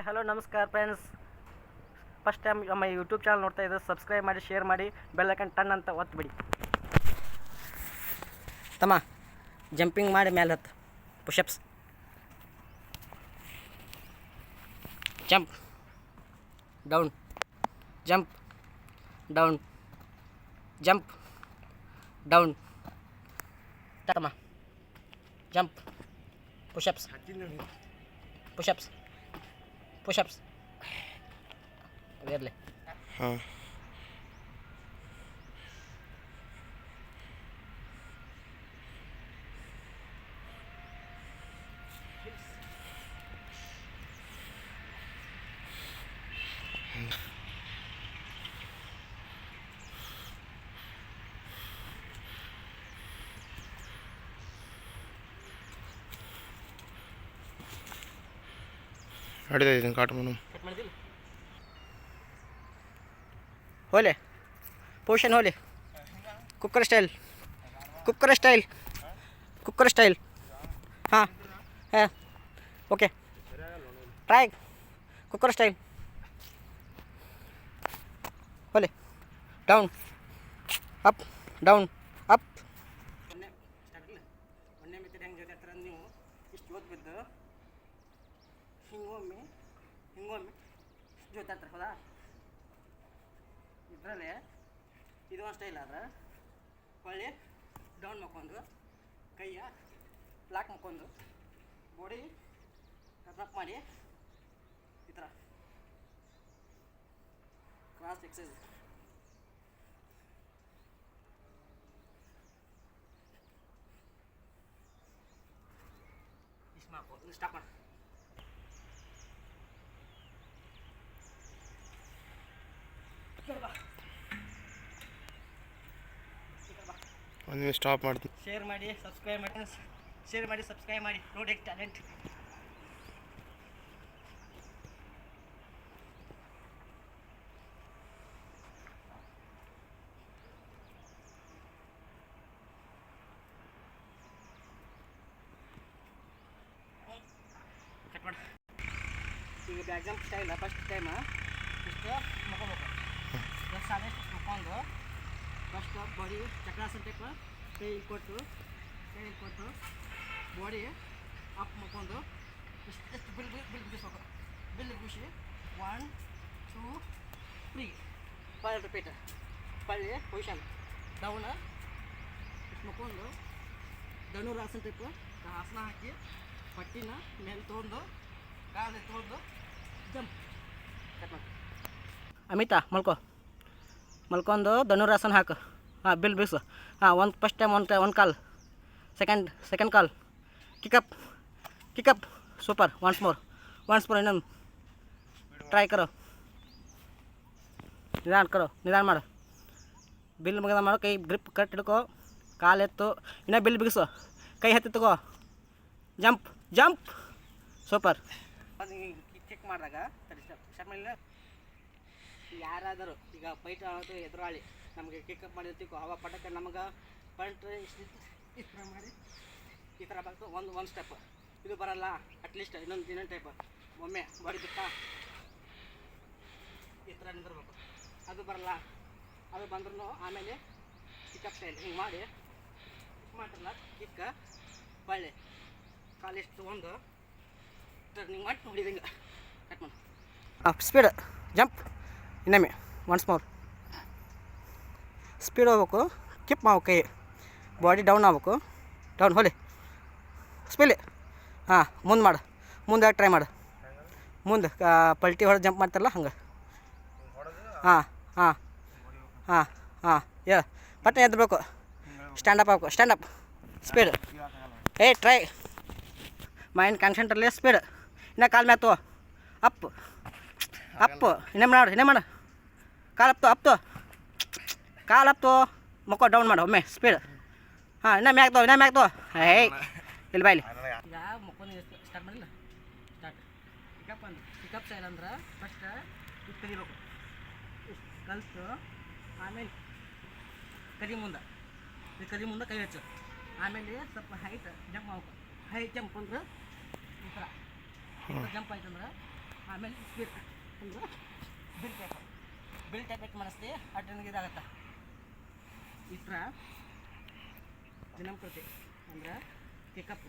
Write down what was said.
Hello ನಮಸ್ಕಾರ friends. First time ನಮ್ಮ YouTube channel ನೋಡ್ತಾ ಇದ್ದರೆ ಸಬ್ಸ್ಕ್ರೈಬ್ ಮಾಡಿ, ಶೇರ್ ಮಾಡಿ, ಬೆಲ್ ಐಕನ್ ಟನ್ ಅಂತ ಒತ್ತಿಬಿಡಿ. ತಮ್ಮ ಜಂಪಿಂಗ್ ಮಾಡಿ ಮೇಲೆ ಹತ್ತು. Pushups, jump down, jump down, jump down. ತಮ್ಮ ಜಂಪ್, ಪುಷಪ್ಸ್, ಪುಷಪ್ಸ್, ಪುಷಪ್ಸ್ ಇರಲಿ. ಹಾಂ, ಅಡಿದ ಇದನ್ನು ಕಾಟು ಮನು ಕಟ್ ಮಾಡಿದಿಲ್ಲ. ಹೋಲೆ ಪೊಸಿಷನ್ ಹೋಲೆ. Cooker style, cooker style, cooker style. ಹಾಂ ಹಾಂ ಓಕೆ. Try cooker style. ಹೋಲೆ ಡೌನ್, ಅಪ್, ಡೌನ್, ಅಪ್. ಒಂದೇ ಮೆಥಡ್ ಹೆಂಗೆ ಜೊತೆ ನೀವು ಇಷ್ಟು ಜೋತ್ ಬಿದ್ದು ಹಿಂಗೊಮ್ಮೆ ಜೋತಾಡ್ತಾರೆ ಹೌದಾ. ಇದರಲ್ಲಿ ಇದು ಒಂದು ಸ್ಟೈಲ್ ಆದ್ರೆ ಹೊಳ್ಳಿ ಡೌನ್ ಮಾಡ್ಕೊಂಡು ಕೈಯ ಲಾಕ್ ಮಾಡ್ಕೊಂಡು ಬಾಡಿ ರಪ್ ಮಾಡಿ ಈ ಥರ ಕ್ರಾಸ್ ಎಕ್ಸಸೈಸ್. ಇಷ್ಟು ಮಾಡ್ಬೋದು. ಸ್ಟಾಪ್ ಮಾಡಿ. ಒಂದು ಸ್ಟಾಪ್ ಮಾಡ್ತೀನಿ. ಶೇರ್ ಮಾಡಿ, ಸಬ್ಸ್ಕ್ರೈಬ್ ಮಾಡಿ, ಶೇರ್ ಮಾಡಿ, ಸಬ್ಸ್ಕ್ರೈಬ್ ಮಾಡಿ. ನೋಡಿ ಟ್ಯಾಲೆಂಟ್. ಕಟ್ ಮಾಡಿ. ಈಗ back jump style first time ಇಷ್ಟು ಮಕ್ಕೋಬೇಕು. ಎಷ್ಟು ಸಾಲ ಇಷ್ಟು ಮಕ್ಕೊಂಡು ಫಸ್ಟ್ ಬಾಡಿ ಚಕ್ರಾಸನ ಟೈಪ್ ಕೈ ಕೊಟ್ಟು ಬಾಡಿ ಅಪ್ ಮಾಡ್ಕೊಂಡು ಎಷ್ಟು ಬಿಲ್ ಬಿಗಿಸ್ಬೇಕು. ಬಿಲ್ ಬಿಗಿಸಿ 1 2 3 5 ರಿಪೀಟ್. ಪಳ್ಳಿ ಪೊಸಿಷನ್ ಡೌನ್ ಇಷ್ಟು ಮಾಡ್ಕೊಂಡು ಧನುರಾಸನ ಟೈಪ್ ಆಸನ ಹಾಕಿ ಪಟ್ಟಿನ ಮೇಲೆ ತೊಗೊಂಡು ಕಾಲು ತೊಗೊಂಡು ಜಂಪ್. ಕಟ್ ಮಾಡಿ. ಅಮಿತಾ ಮಲ್ಕೊಂಡು ಧನುರಾಸನ ಹಾಕು. ಹಾಂ, ಬಿಲ್ ಬಿಗಿಸು. ಹಾಂ, ಒಂದು ಫಸ್ಟ್ ಟೈಮ್ ಒಂದು ಕಾಲ್, ಸೆಕೆಂಡ್ ಕಾಲ್, ಕಿಕಪ್ ಸೂಪರ್. ಒನ್ಸ್ ಮೋರ್ ಇನ್ನೊಂದು ಟ್ರೈ ಕರೋ. ನಿಧಾನ ಮಾಡು. ಬಿಲ್ ಮುಗಿದ ಮಾಡು. ಕೈ ಗ್ರಿಪ್ ಕಟ್ ಹಿಡ್ಕೋ, ಕಾಲು ಎತ್ತು, ಇನ್ನೂ ಬಿಲ್ ಬಿಗಿಸು, ಕೈ ಹತ್ತಿ ತಗೋ, ಜಂಪ್ ಸೂಪರ್. ಅದು ಚೆಕ್ ಮಾಡಿದಾಗ ಸ್ಟಾರ್ಟ್ ಮಾಡಿಲ್ಲ. ಯಾರಾದರೂ ಈಗ ಫೈಟ್ ಆಗೋದು ಎದುರಾಳಿ ನಮಗೆ ಕಿಕಪ್ ಮಾಡಿರ್ತೀವಿ ಅವಾಗ ಪಟಕ್ಕೆ ನಮಗೆ ಪಂಟ್ ಈ ಥರ ಮಾಡಿ ಈ ಥರ ಬಂತು. ಒಂದು ಸ್ಟೆಪ್ ಇದು ಬರಲ್ಲ, ಅಟ್ಲೀಸ್ಟ್ ಇನ್ನೊಂದು ಟೈಪ್ ಒಮ್ಮೆ ಬಾಡಿ ಬಿತ್ತಾ ಈ ಥರ ನಿಂದಿರ್ಬೇಕು. ಅದು ಬರಲ್ಲ, ಅದು ಬಂದ್ರೂ ಆಮೇಲೆ ಕಿಕಪ್ ಸ್ಟೈಲ್ ಹಿಂಗೆ ಮಾಡಿ ಮಾಡಿರಲ್ಲ. ಕಿಕ್ಕ ಬಳ್ಳಿ ಕಾಲಿಷ್ಟು ಒಂದು ಟರ್ನಿಂಗ್ ಮಾಡಿ ನೋಡಿದಂಗೆ ಕಟ್ ಮಾಡಿ. ಸ್ಪೀಡ್ ಜಂಪ್ ಇನ್ನೊಮ್ಮೆ ಒನ್ಸ್ ಮೋರ್. ಸ್ಪೀಡ್ ಹೋಗ್ಬೇಕು, ಕಿಪ್ ಮಾಡ್ಬೇಕು, ಕೈ ಬಾಡಿ ಡೌನ್ ಆಗ್ಬೇಕು. ಡೌನ್ ಹೋಲಿ ಸ್ಪೀಡ್. ಹಾಂ, ಮುಂದೆ ಟ್ರೈ ಮಾಡು. ಮುಂದೆ ಪಲ್ಟಿ ಹೊಡೆದು ಜಂಪ್ ಮಾಡ್ತಾರಲ್ಲ ಹಂಗೆ. ಹಾಂ ಬಟ್ ಎದ್ಬೇಕು. ಸ್ಟ್ಯಾಂಡಪ್ ಆಗ್ಬೇಕು. ಸ್ಪೀಡ್. ಟ್ರೈ ಮೈಂಡ್ ಕಾನ್ಸಂಟ್ರಲ್ಲಿ ಸ್ಪೀಡ್. ಇನ್ನೂ ಕಾಲು ಮ್ಯಾತು ಅಪ್ ಇನ್ನೇ ಮಾಡು. ಕಾಲು ಅಪ್ತು ಮಕ್ಕೋ ಡೌನ್ ಮಾಡು ಒಮ್ಮೆ. ಸ್ಪೀಡ್. ಹಾಂ, ಇನ್ನೂ ಮ್ಯಾಗ್ತೋ ಇಲ್ಲಿ ಬಾಯ್ಲಿ. ಈಗ ಮಕ್ಕೊಂಡು ಸ್ಟಾರ್ಟ್ ಮಾಡಿಲ್ಲ. ಸ್ಟಾರ್ಟ್ ಪಿಕಪ್ ಸ್ಟೈಲ್ ಅಂದ್ರೆ ಫಸ್ಟ್ ಇದು ಕಲಿಬೇಕು. ಕಲಿತು ಆಮೇಲೆ ಕರಿ ಮುಂದೆ ಕೈ ಹಚ್ಚು. ಆಮೇಲೆ ಸ್ವಲ್ಪ ಹೈಟ್ ಜಂಪ್ ಮಾಡ್ಬೇಕು. ಹೈ ಜಂಪ್ ಅಂದ್ರೆ ಈ ಥರ ಜಂಪ್ ಆಯ್ತಂದ್ರೆ ಆಮೇಲೆ ಸ್ಪೀಡ್ ಅಂದ್ರೆ ಬಿಲ್ ಟೈಪ್ ಮಾಡಿಸ್ತಿ ಅಟ್ ನನಗೆ ಇದಾಗತ್ತೆ ಇಟ್ರ ದಿನಂಪ್ರತಿ ಅಂದ್ರೆ ಪಿಕಪ್